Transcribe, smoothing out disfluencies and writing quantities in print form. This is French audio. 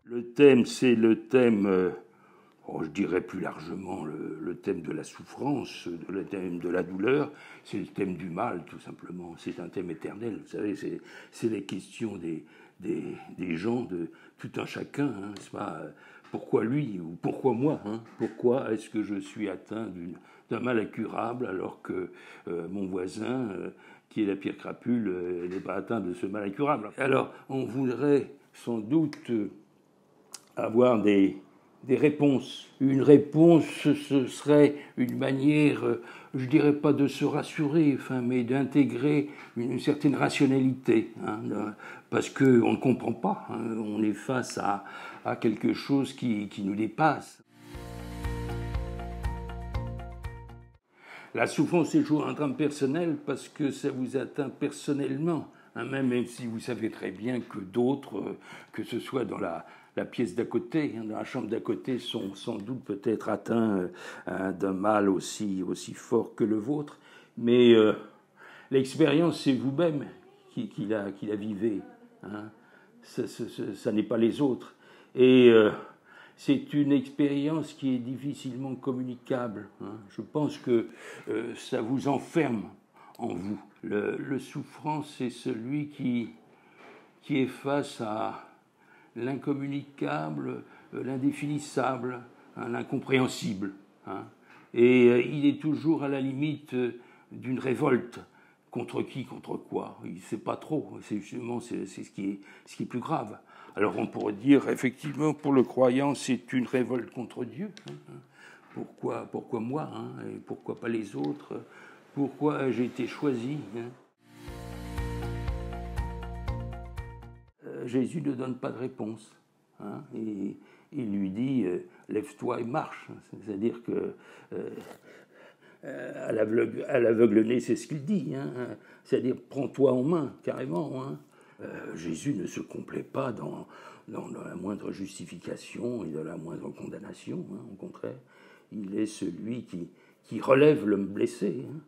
Le thème, c'est le thème, je dirais plus largement le thème de la souffrance, le thème de la douleur, c'est le thème du mal, tout simplement. C'est un thème éternel, vous savez, c'est les questions des gens, de tout un chacun, hein, c'est pas pourquoi lui ou pourquoi moi, hein, pourquoi est-ce que je suis atteint d'un mal incurable alors que mon voisin, qui est la pierre crapule, n'est pas atteint de ce mal incurable. Alors, on voudrait sans doute avoir des réponses. Une réponse, ce serait une manière, je dirais pas de se rassurer, mais d'intégrer une certaine rationalité, hein, parce qu'on ne comprend pas, hein, on est face à quelque chose qui nous dépasse. La souffrance est toujours un drame personnel parce que ça vous atteint personnellement, hein, même si vous savez très bien que d'autres, que ce soit dans la pièce d'à côté, hein, dans la chambre d'à côté, sont sans doute peut-être atteints d'un mal aussi fort que le vôtre. Mais l'expérience, c'est vous-même qui la vivez. Hein. Ça n'est pas les autres. Et c'est une expérience qui est difficilement communicable. Hein. Je pense que ça vous enferme en vous. Le souffrant, c'est celui qui est face à l'incommunicable, l'indéfinissable, hein, l'incompréhensible. Hein. Et il est toujours à la limite d'une révolte. Contre qui, contre quoi? Il ne sait pas trop. C'est justement ce qui est plus grave. Alors on pourrait dire, effectivement, pour le croyant, c'est une révolte contre Dieu. Hein. Pourquoi moi, hein, et pourquoi pas les autres? Pourquoi j'ai été choisi, hein? Jésus ne donne pas de réponse. Hein, et il lui dit lève-toi et marche. C'est-à-dire que à l'aveugle-né, c'est ce qu'il dit. Hein, c'est-à-dire prends-toi en main, carrément. Hein. Jésus ne se complaît pas dans la moindre justification et dans la moindre condamnation. Hein, au contraire, il est celui qui relève l'homme blessé. Hein.